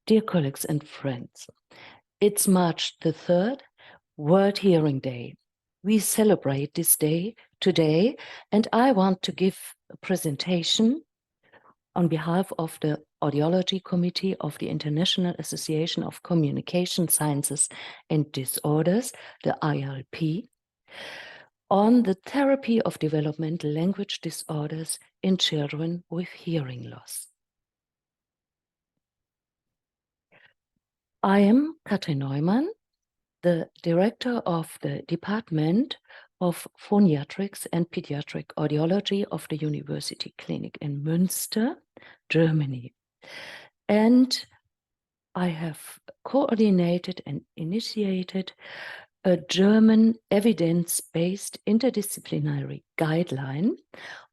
Dear colleagues and friends, it's March the 3rd, World Hearing Day. We celebrate this day today, and I want to give a presentation on behalf of the Audiology Committee of the International Association of Communication Sciences and Disorders, the ILP, on the therapy of developmental language disorders in children with hearing loss. I am Katrin Neumann, the director of the Department of Phoniatrics and Pediatric Audiology of the University Clinic in Münster, Germany. And I have coordinated and initiated a German evidence-based interdisciplinary guideline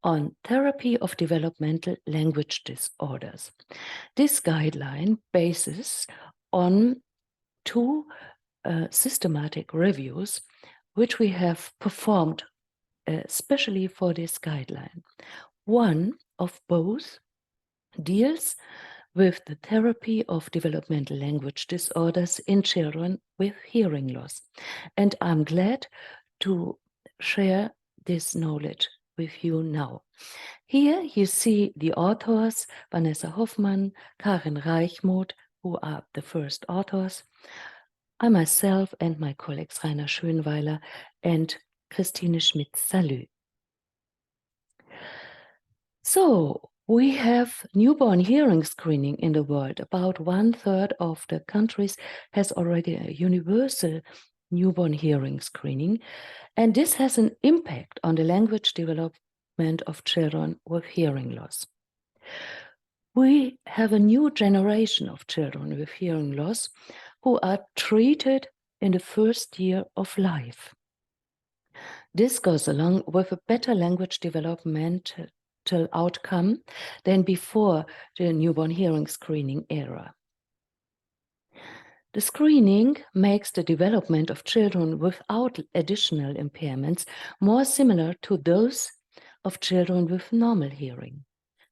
on therapy of developmental language disorders. This guideline bases on two systematic reviews which we have performed especially for this guideline. One of both deals with the therapy of developmental language disorders in children with hearing loss. And I'm glad to share this knowledge with you now. Here you see the authors, Vanessa Hoffmann, Karin Reichmuth, who are the first authors, I myself and my colleagues Rainer Schönweiler and Christine Schmidt-Salü. So we have newborn hearing screening in the world. About 1/3 of the countries has already a universal newborn hearing screening, and this has an impact on the language development of children with hearing loss. We have a new generation of children with hearing loss who are treated in the first year of life. This goes along with a better language developmental outcome than before the newborn hearing screening era. The screening makes the development of children without additional impairments more similar to those of children with normal hearing.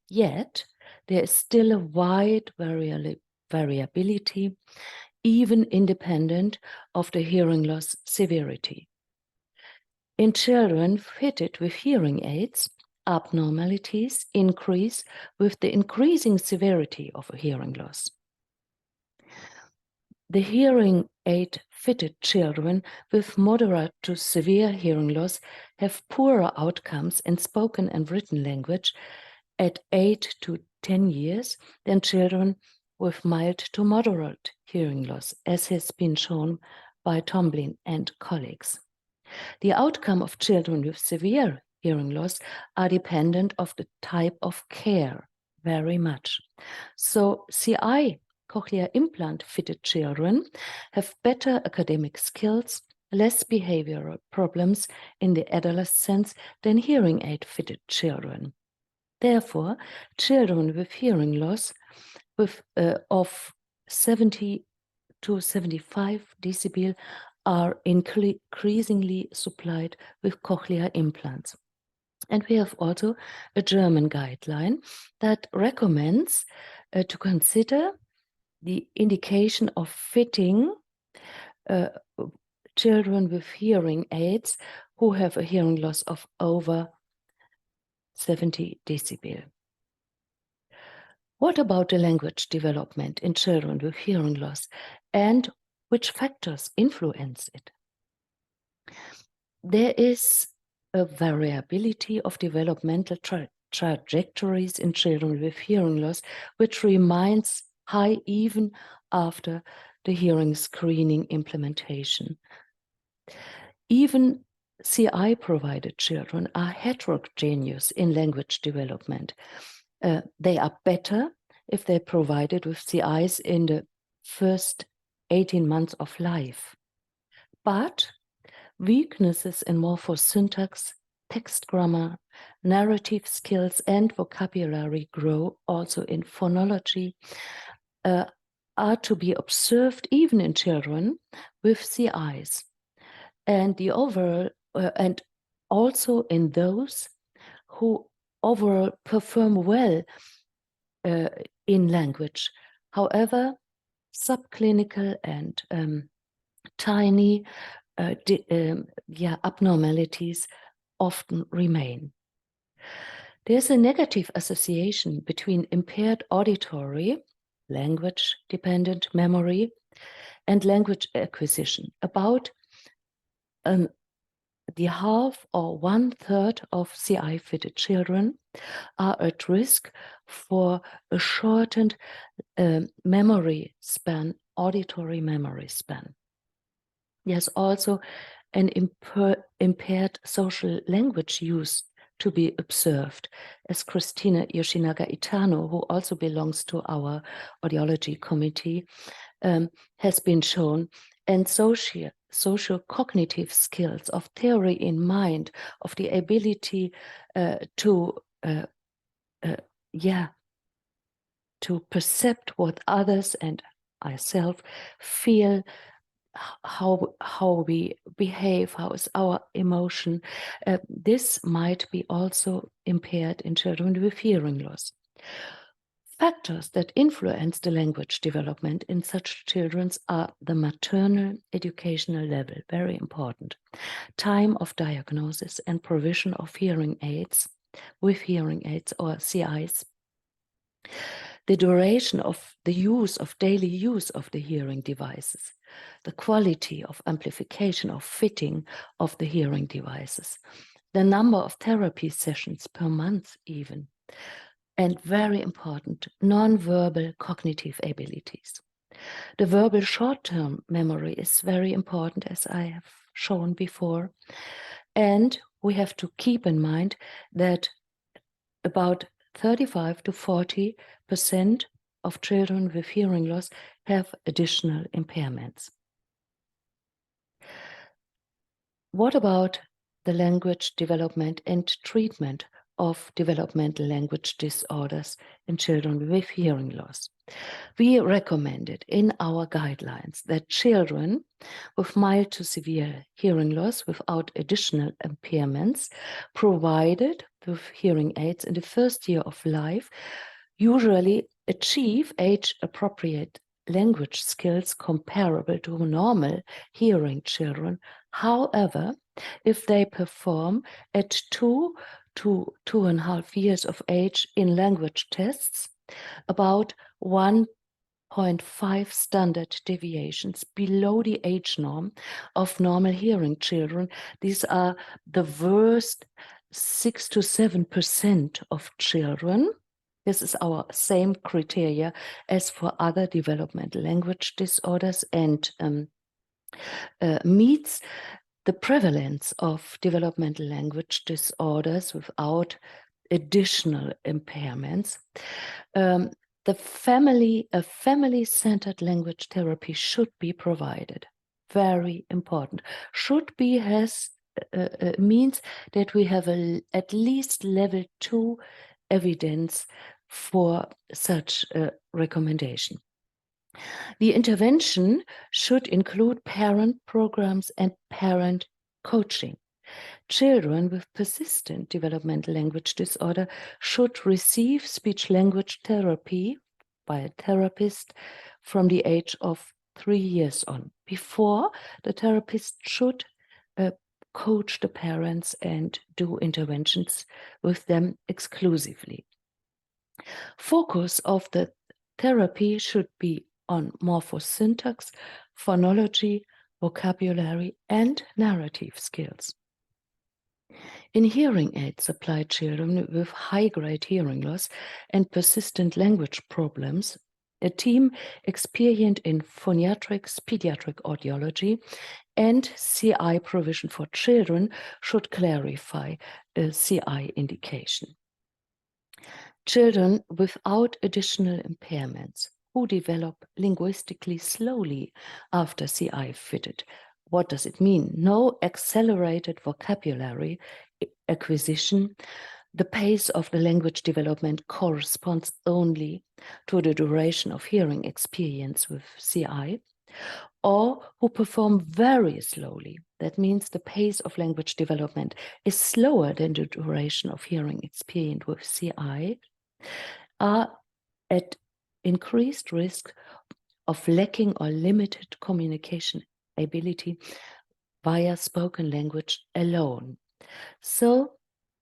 Yet, there is still a wide variability, even independent of the hearing loss severity. In children fitted with hearing aids, abnormalities increase with the increasing severity of a hearing loss. The hearing aid fitted children with moderate to severe hearing loss have poorer outcomes in spoken and written language at 8 to 10 years than children with mild to moderate hearing loss, as has been shown by Tomlin and colleagues. The outcome of children with severe hearing loss are dependent of the type of care very much. So CI, cochlear implant fitted children, have better academic skills, less behavioral problems in the adolescence than hearing aid fitted children. Therefore, children with hearing loss of 70 to 75 decibel are increasingly supplied with cochlear implants. And we have also a German guideline that recommends to consider the indication of fitting children with hearing aids who have a hearing loss of over 70 decibel. What about the language development in children with hearing loss, and which factors influence it? There is a variability of developmental trajectories in children with hearing loss, which remains high even after the hearing screening implementation. Even CI-provided children are heterogeneous in language development. They are better if they're provided with CIs in the first 18 months of life. But weaknesses in morphosyntax, text grammar, narrative skills, and vocabulary grow also in phonology, are to be observed even in children with CIs. And the overall, and also in those who overall perform well in language. However, subclinical and tiny abnormalities often remain. There's a negative association between impaired auditory, language-dependent memory, and language acquisition. About the half or 1/3 of CI-fitted children are at risk for a shortened memory span, auditory memory span. There's also an impaired social language use to be observed, as Christina Yoshinaga-Itano, who also belongs to our audiology committee, has been shown, and social cognitive skills of theory in mind, of the ability to perceive what others and ourselves feel, how we behave, how is our emotion. This might be also impaired in children with hearing loss. Factors that influence the language development in such children are the maternal educational level, very important, time of diagnosis and provision of hearing aids with hearing aids or CIs, the duration of the daily use of the hearing devices, the quality of amplification or fitting of the hearing devices, the number of therapy sessions per month even, and very important, non-verbal cognitive abilities. The verbal short-term memory is very important, as I have shown before, and we have to keep in mind that about 35 to 40% of children with hearing loss have additional impairments. What about the language development and treatment of developmental language disorders in children with hearing loss? We recommended in our guidelines that children with mild to severe hearing loss without additional impairments provided with hearing aids in the first year of life usually achieve age-appropriate language skills comparable to normal hearing children. However, if they perform at 2 to 2.5 years of age in language tests, about 1.5 standard deviations below the age norm of normal hearing children. These are the worst 6 to 7% of children. This is our same criteria as for other developmental language disorders and meets the prevalence of developmental language disorders without additional impairments. A family-centered language therapy should be provided. Very important. Should be means that we have at least level 2 evidence for such a recommendation. The intervention should include parent programs and parent coaching. Children with persistent developmental language disorder should receive speech-language therapy by a therapist from the age of 3 years on. Before, the therapist should coach the parents and do interventions with them exclusively. Focus of the therapy should be on morphosyntax, phonology, vocabulary, and narrative skills. In hearing aid-supplied children with high-grade hearing loss and persistent language problems, a team experienced in phoniatrics, pediatric audiology, and CI provision for children should clarify a CI indication. Children without additional impairments who develop linguistically slowly after CI fitted. What does it mean? No accelerated vocabulary acquisition. The pace of the language development corresponds only to the duration of hearing experience with CI, or who perform very slowly. That means the pace of language development is slower than the duration of hearing experience with CI, are at increased risk of lacking or limited communication ability via spoken language alone. So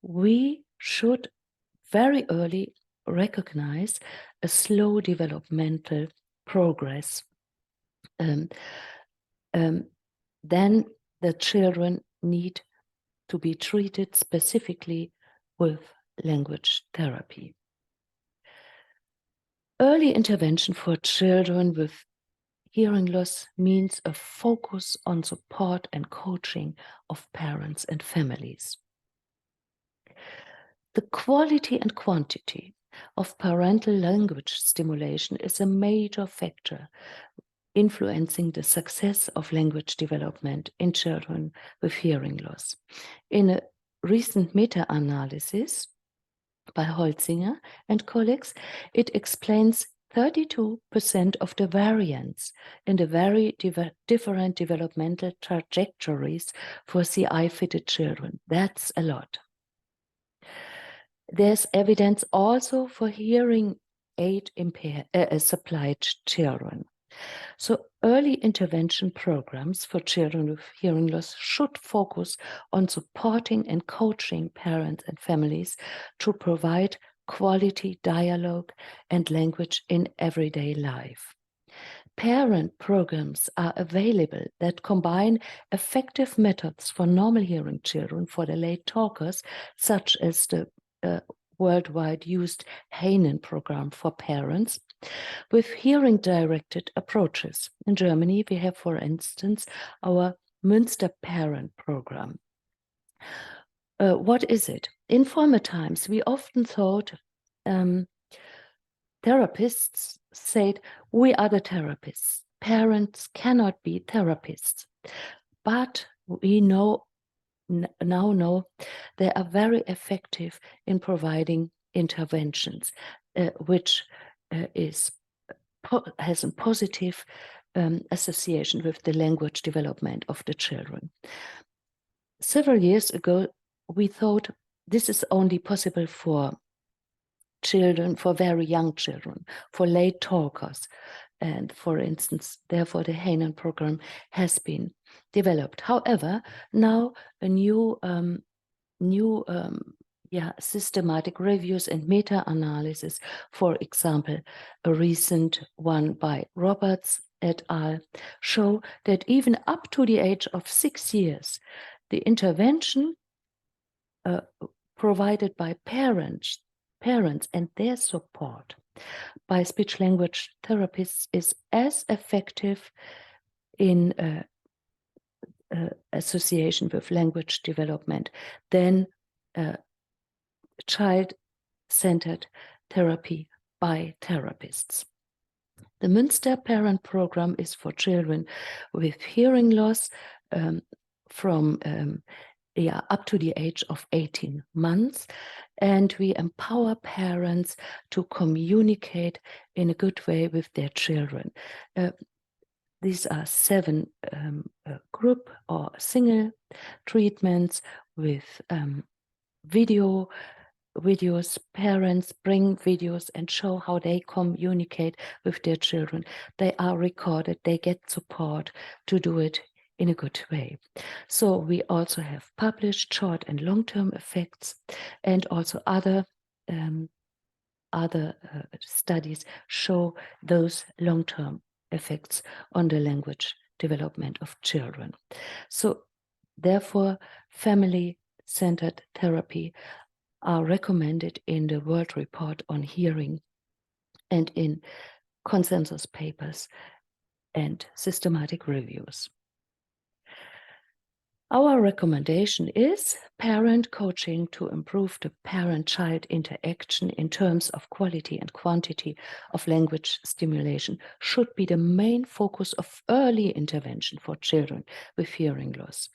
we should very early recognize a slow developmental progress. Then the children need to be treated specifically with language therapy. Early intervention for children with hearing loss means a focus on support and coaching of parents and families. The quality and quantity of parental language stimulation is a major factor influencing the success of language development in children with hearing loss. In a recent meta-analysis by Holzinger and colleagues, it explains 32% of the variance in the very different developmental trajectories for CI-fitted children. That's a lot. There's evidence also for hearing aid supplied children. So early intervention programs for children with hearing loss should focus on supporting and coaching parents and families to provide quality dialogue and language in everyday life. Parent programs are available that combine effective methods for normal hearing children for the late talkers, such as the worldwide used Heinen program for parents, with hearing-directed approaches. In Germany, we have, for instance, our Münster Parent Program. What is it? In former times, we often thought therapists said, we are the therapists. Parents cannot be therapists. But we now know they are very effective in providing interventions, which has a positive association with the language development of the children. Several years ago, we thought this is only possible for children, for very young children, for late talkers. And for instance, therefore, the Heinen program has been developed. However, now a new systematic reviews and meta-analysis, for example, a recent one by Roberts et al., show that even up to the age of 6 years, the intervention provided by parents and their support by speech-language therapists is as effective in association with language development than child-centered therapy by therapists. The Münster Parent Program is for children with hearing loss from up to the age of 18 months, and we empower parents to communicate in a good way with their children. These are 7 group or single treatments with videos. Parents bring videos and show how they communicate with their children. They are recorded, they get support to do it in a good way. So we also have published short and long-term effects, and also other studies show those long-term effects on the language development of children. So therefore, family-centered therapy are recommended in the World Report on Hearing and in consensus papers and systematic reviews. Our recommendation is parent coaching to improve the parent-child interaction in terms of quality and quantity of language stimulation should be the main focus of early intervention for children with hearing loss.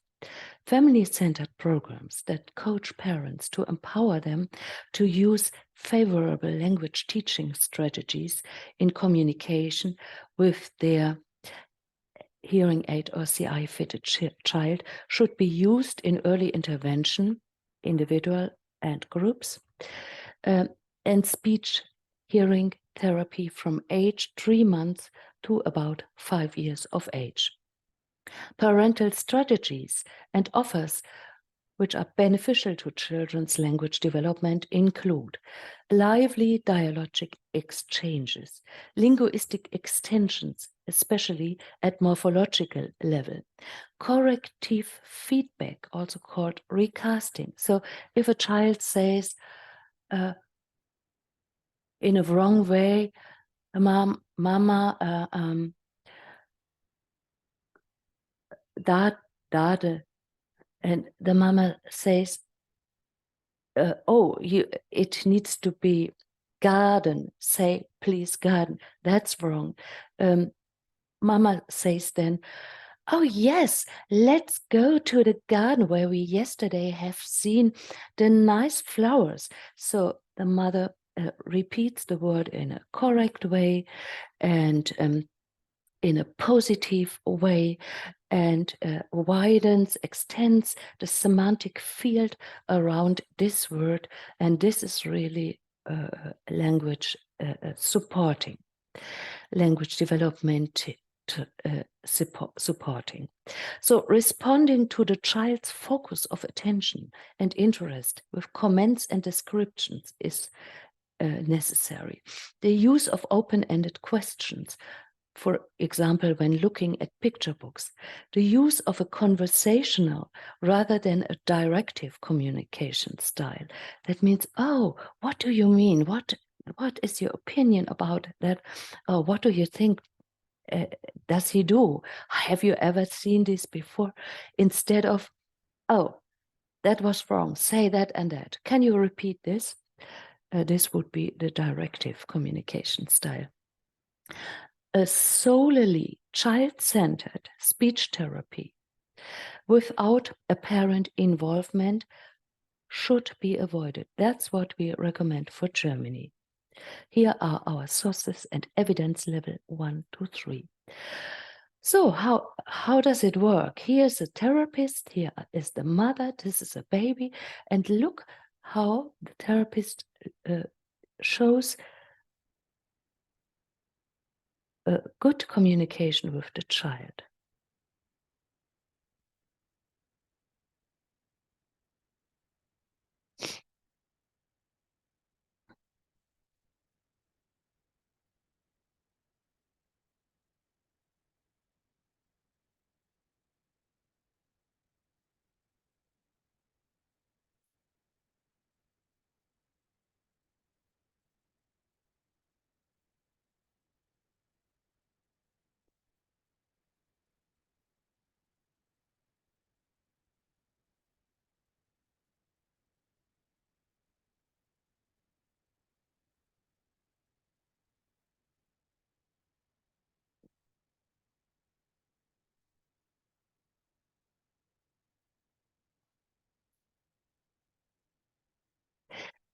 Family-centered programs that coach parents to empower them to use favorable language teaching strategies in communication with their hearing aid or CI-fitted child should be used in early intervention, individual and groups, and speech, hearing, therapy from age 3 months to about 5 years of age. Parental strategies and offers which are beneficial to children's language development include lively dialogic exchanges, linguistic extensions, especially at morphological level, corrective feedback, also called recasting. So if a child says in a wrong way, mama, dade, and the mama says, it needs to be garden, say please garden. That's wrong. Mama says then, oh yes, let's go to the garden where we yesterday have seen the nice flowers. So the mother repeats the word in a correct way and in a positive way, and widens, extends the semantic field around this word. And this is really language supporting, language development supporting. So responding to the child's focus of attention and interest with comments and descriptions is necessary. The use of open-ended questions, for example, when looking at picture books, the use of a conversational rather than a directive communication style. That means, oh, what do you mean? What is your opinion about that? Oh, what do you think does he do? Have you ever seen this before? Instead of, oh, that was wrong, say that and that. Can you repeat this? This would be the directive communication style. A solely child-centered speech therapy without a parent involvement should be avoided. That's what we recommend for Germany. Here are our sources and evidence level 1 to 3. So how does it work? Here's a therapist, here is the mother, this is a baby, and look how the therapist shows good communication with the child.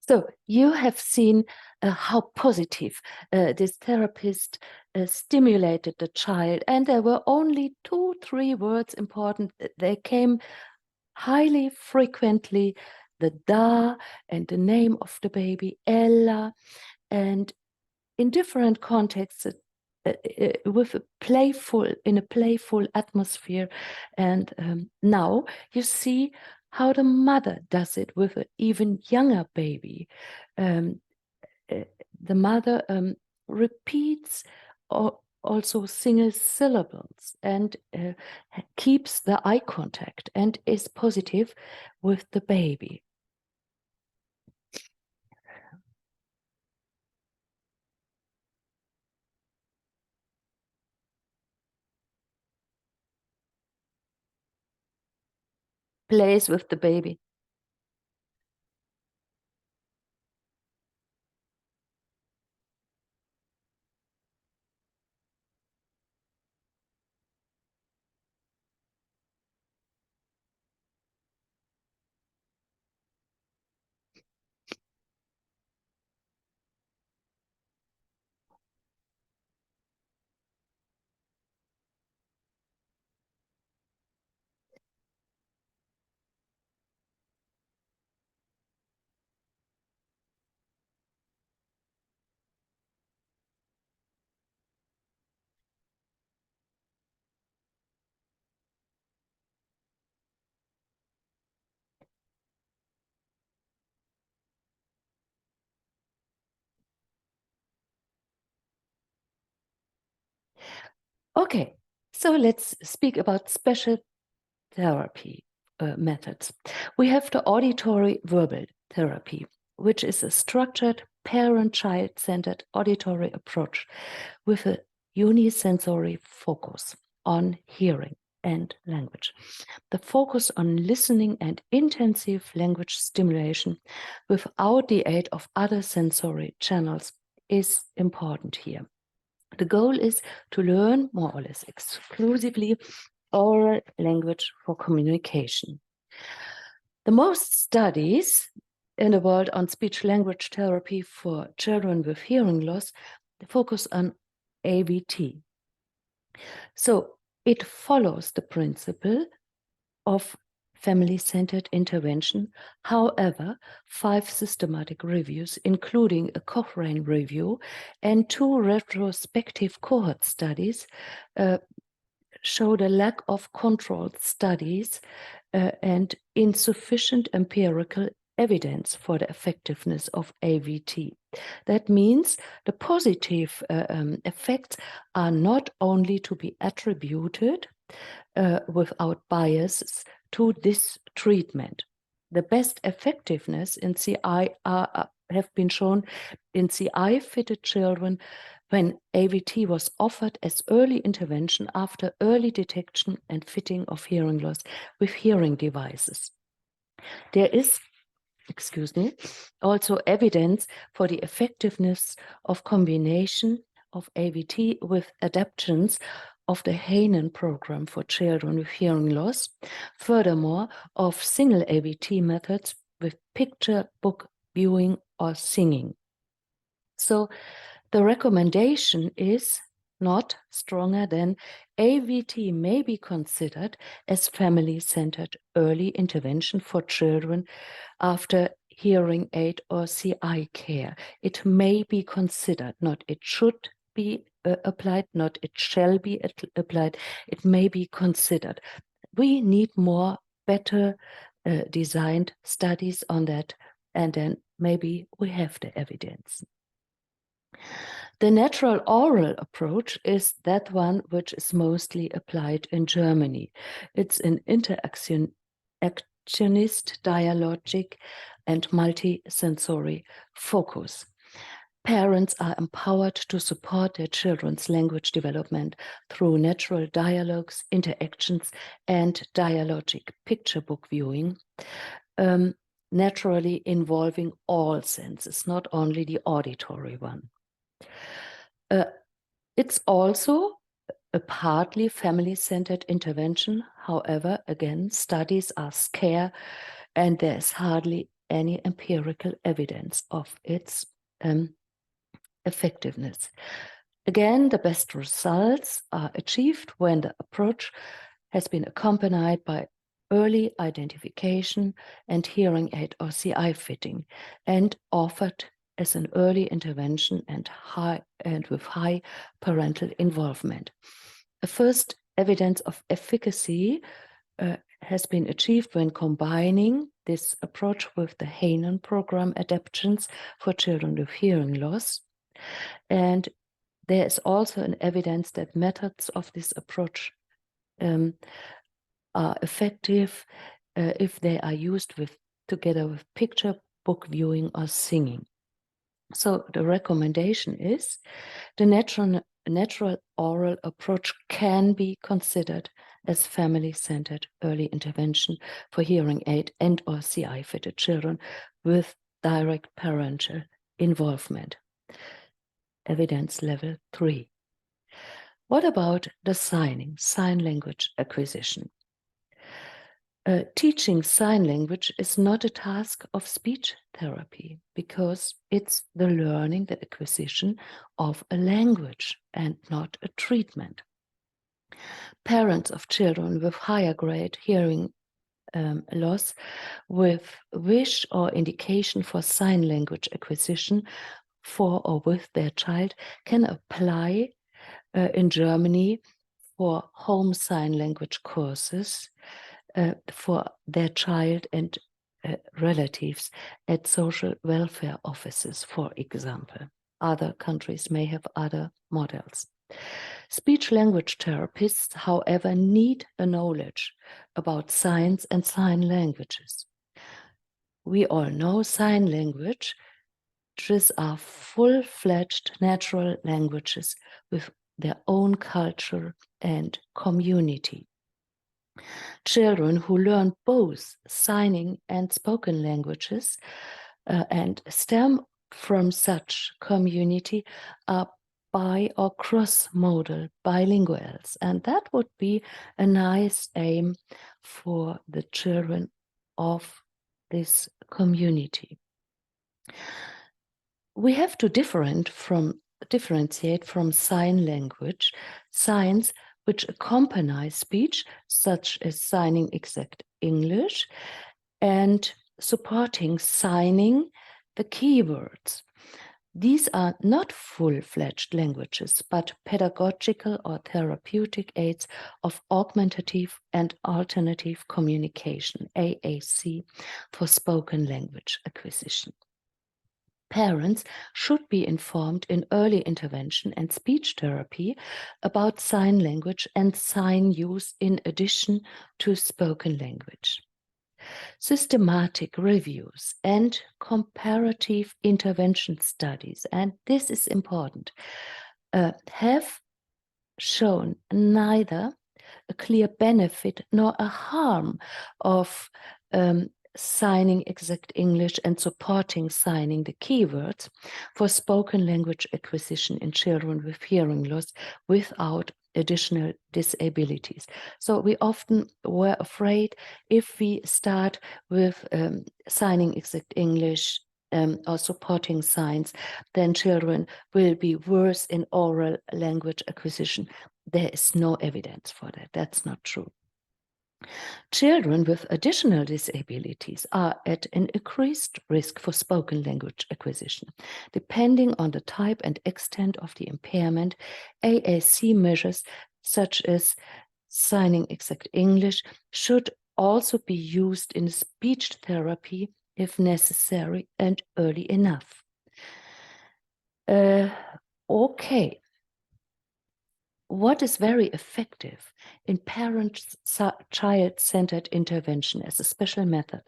So you have seen how positive this therapist stimulated the child, and there were only 2-3 words important. They came highly frequently, the da and the name of the baby, Ella, and in different contexts with in a playful atmosphere. And now you see how the mother does it with an even younger baby. Um, the mother repeats also single syllables and keeps the eye contact and is positive with the baby. Plays with the baby. Okay, so let's speak about special therapy methods. We have the auditory verbal therapy, which is a structured parent-child centered auditory approach with a unisensory focus on hearing and language. The focus on listening and intensive language stimulation without the aid of other sensory channels is important here. The goal is to learn more or less exclusively oral language for communication. The most studies in the world on speech-language therapy for children with hearing loss focus on AVT. So it follows the principle of family-centered intervention. However, 5 systematic reviews, including a Cochrane review and 2 retrospective cohort studies, showed a lack of controlled studies and insufficient empirical evidence for the effectiveness of AVT. That means the positive effects are not only to be attributed without biases to this treatment. The best effectiveness in CI have been shown in CI-fitted children when AVT was offered as early intervention after early detection and fitting of hearing loss with hearing devices. There is, also evidence for the effectiveness of combination of AVT with adaptations of the Hainan program for children with hearing loss. Furthermore, of single AVT methods with picture book viewing or singing. So the recommendation is not stronger than AVT may be considered as family-centered early intervention for children after hearing aid or CI care. It may be considered, not it should be applied, not it shall be applied. It may be considered. We need more better designed studies on that, and then maybe we have the evidence. The natural oral approach is that one which is mostly applied in Germany. It's an interactionist, dialogic, and multisensory focus. Parents are empowered to support their children's language development through natural dialogues, interactions, and dialogic picture book viewing, naturally involving all senses, not only the auditory one. It's also a partly family-centered intervention. However, again, studies are scarce and there's hardly any empirical evidence of its effectiveness. Again, the best results are achieved when the approach has been accompanied by early identification and hearing aid or CI fitting and offered as an early intervention and with high parental involvement. A first evidence of efficacy has been achieved when combining this approach with the Hainan program adaptations for children with hearing loss. And there is also an evidence that methods of this approach are effective if they are used together with picture book viewing or singing. So the recommendation is the natural oral approach can be considered as family-centered early intervention for hearing aid and or CI-fitted children with direct parental involvement. Evidence level 3. What about the sign language acquisition? Teaching sign language is not a task of speech therapy because it's the learning, the acquisition of a language and not a treatment. Parents of children with higher grade hearing loss with wish or indication for sign language acquisition for or with their child can apply in Germany for home sign language courses for their child and relatives at social welfare offices, for example. Other countries may have other models. Speech-language therapists, however, need a knowledge about signs and sign languages. We all know sign languages are full-fledged natural languages with their own culture and community. Children who learn both signing and spoken languages and stem from such community are bi or cross-modal bilinguals, and that would be a nice aim for the children of this community. We have to differentiate from sign language, signs which accompany speech, such as signing exact English, and supporting signing the keywords. These are not full-fledged languages, but pedagogical or therapeutic aids of augmentative and alternative communication, AAC, for spoken language acquisition. Parents should be informed in early intervention and speech therapy about sign language and sign use in addition to spoken language. Systematic reviews and comparative intervention studies, and this is important, have shown neither a clear benefit nor a harm of signing exact English and supporting signing the keywords for spoken language acquisition in children with hearing loss without additional disabilities. So we often were afraid if we start with signing exact English or supporting signs, then children will be worse in oral language acquisition. There is no evidence for that. That's not true. Children with additional disabilities are at an increased risk for spoken language acquisition. Depending on the type and extent of the impairment, AAC measures such as signing exact English should also be used in speech therapy if necessary and early enough. Okay. What is very effective in parent-child-centered intervention as a special method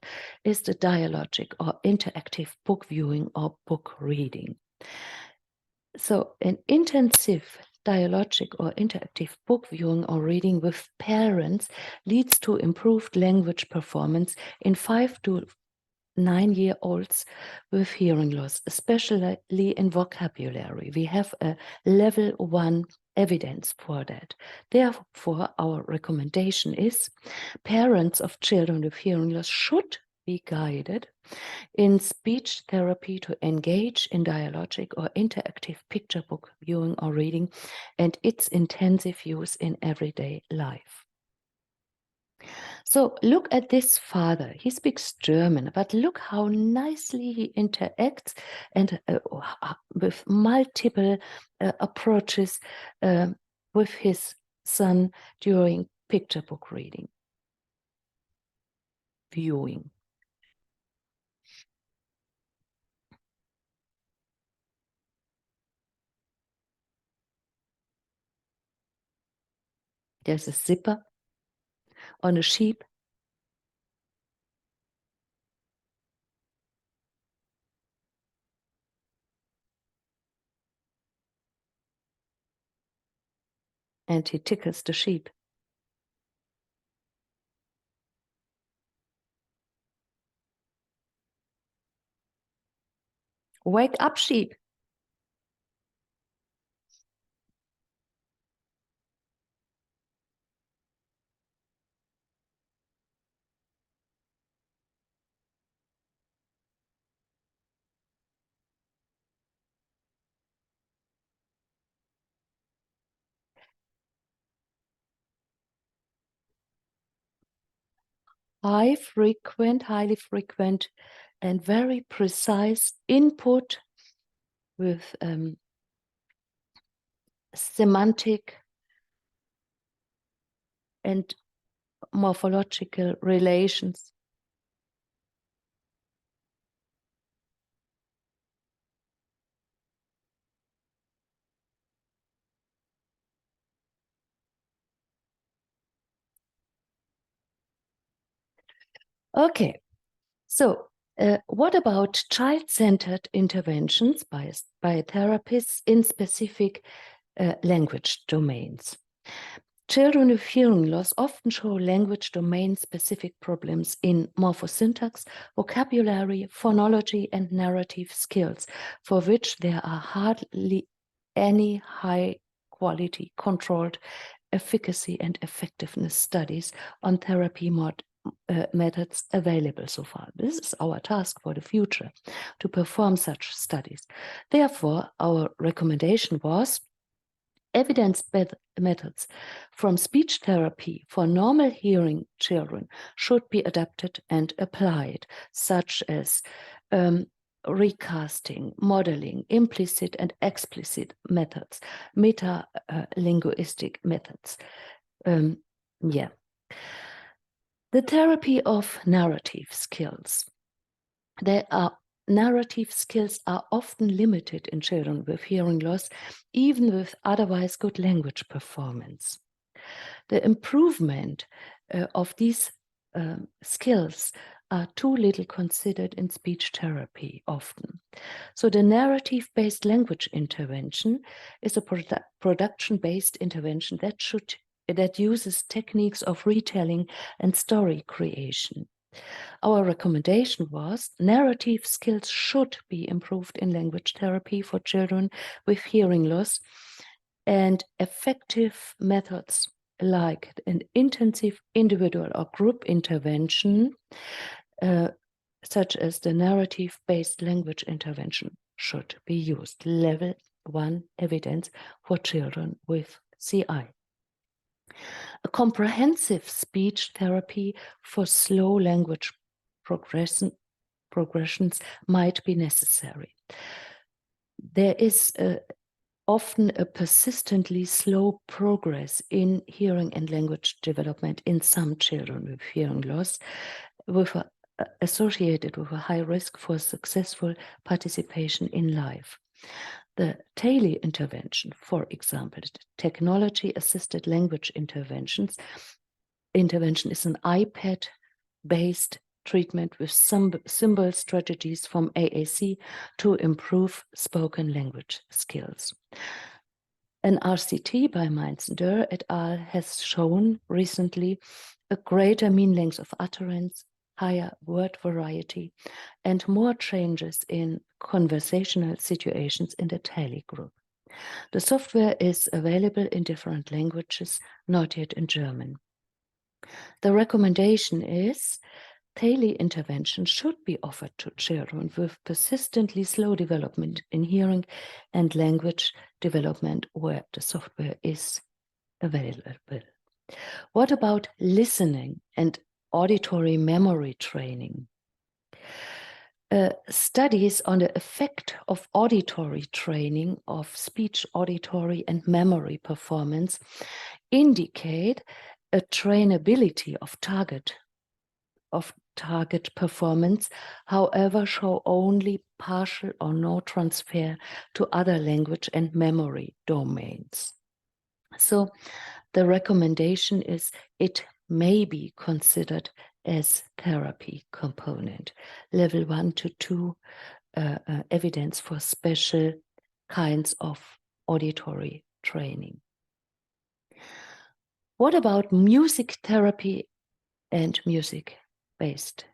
is the dialogic or interactive book viewing or book reading. So an intensive dialogic or interactive book viewing or reading with parents leads to improved language performance in 5 to 9-year-olds with hearing loss, especially in vocabulary. We have a level 1 evidence for that. Therefore, our recommendation is parents of children with hearing loss should be guided in speech therapy to engage in dialogic or interactive picture book viewing or reading and its intensive use in everyday life. So look at this father. He speaks German, but look how nicely he interacts and with multiple approaches with his son during picture book reading, viewing. There's a zipper on a sheep. And he tickles the sheep. Wake up, sheep. Highly frequent, and very precise input with semantic and morphological relations. Okay, so what about child-centered interventions by therapists in specific language domains? Children with hearing loss often show language domain-specific problems in morphosyntax, vocabulary, phonology, and narrative skills, for which there are hardly any high-quality controlled efficacy and effectiveness studies on therapy methods available so far. This is our task for the future, to perform such studies. Therefore, our recommendation was evidence-based methods from speech therapy for normal hearing children should be adapted and applied, such as recasting, modeling, implicit and explicit methods, meta-linguistic methods. The therapy of narrative skills. Narrative skills are often limited in children with hearing loss, even with otherwise good language performance. The improvement of these skills are too little considered in speech therapy often. So the narrative-based language intervention is a production-based intervention that uses techniques of retelling and story creation. Our recommendation was narrative skills should be improved in language therapy for children with hearing loss, and effective methods like an intensive individual or group intervention, such as the narrative-based language intervention, should be used. Level 1 evidence for children with CI. A comprehensive speech therapy for slow language progressions might be necessary. There is often a persistently slow progress in hearing and language development in some children with hearing loss, associated with a high risk for successful participation in life. The tele intervention, for example, technology-assisted language intervention is an iPad-based treatment with symbol strategies from AAC to improve spoken language skills. An RCT by Mainz-Dörr et al. Has shown recently a greater mean length of utterance, higher word variety, and more changes in conversational situations in the tele group. The software is available in different languages, not yet in German. The recommendation is tele-intervention should be offered to children with persistently slow development in hearing and language development where the software is available. What about listening and auditory memory training? Studies on the effect of auditory training of speech, auditory, and memory performance indicate a trainability of target performance, however, show only partial or no transfer to other language and memory domains. So the recommendation is it may be considered as therapy component. Level 1 to 2 evidence for special kinds of auditory training. What about music therapy and music-based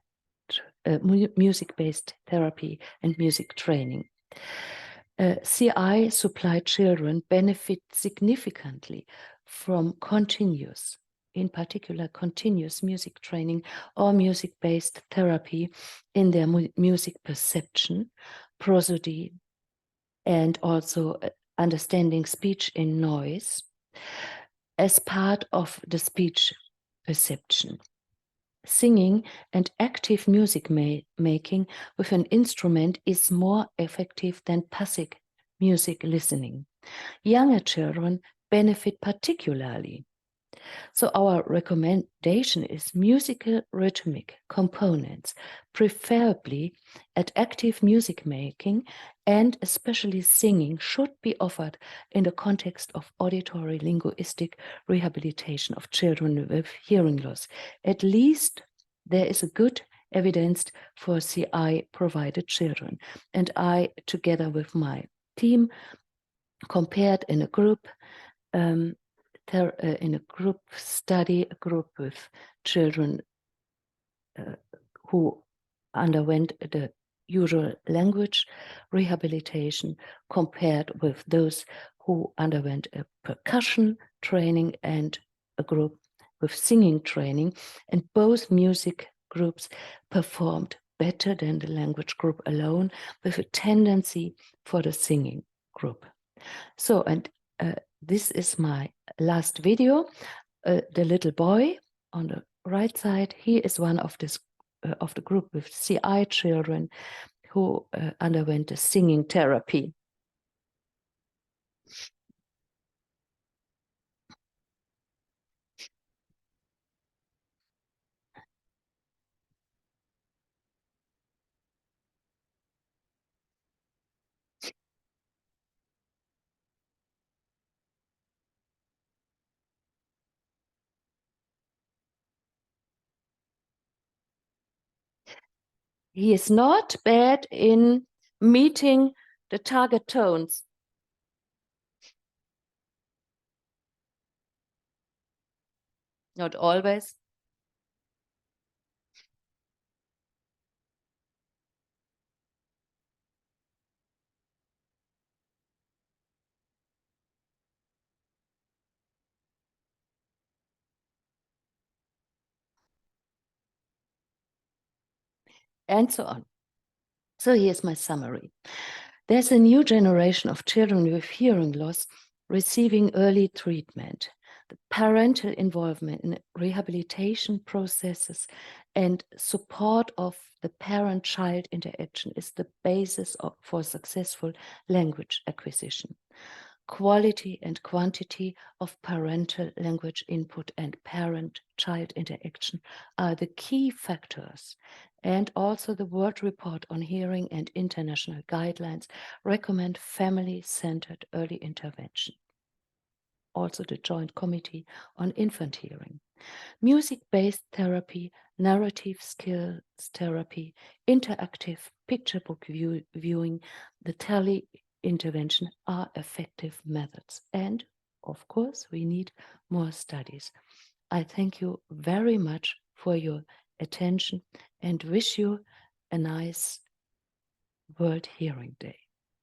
therapy and music training? CI supplied children benefit significantly from continuous music training or music-based therapy in their music perception, prosody, and also understanding speech in noise as part of the speech perception. Singing and active music making with an instrument is more effective than passive music listening. Younger children benefit particularly. So our recommendation is musical rhythmic components, preferably at active music making and especially singing, should be offered in the context of auditory linguistic rehabilitation of children with hearing loss. At least there is a good evidenced for CI-provided children. And I, together with my team, compared in a group study, a group with children who underwent the usual language rehabilitation, compared with those who underwent a percussion training, and a group with singing training. And both music groups performed better than the language group alone, with a tendency for the singing group. So, and this is my last video. The little boy on the right side, he is one of this of the group with CI children who underwent the singing therapy. He is not bad in meeting the target tones. Not always. And so on. So here's my summary. There's a new generation of children with hearing loss receiving early treatment. The parental involvement in rehabilitation processes and support of the parent-child interaction is the basis for successful language acquisition. Quality and quantity of parental language input and parent-child interaction are the key factors. And also the World Report on Hearing and international guidelines recommend family-centered early intervention. Also the Joint Committee on Infant Hearing. Music-based therapy, narrative skills therapy, interactive picture book viewing, the tele intervention are effective methods. And of course, we need more studies. I thank you very much for your attention and wish you a nice World Hearing Day.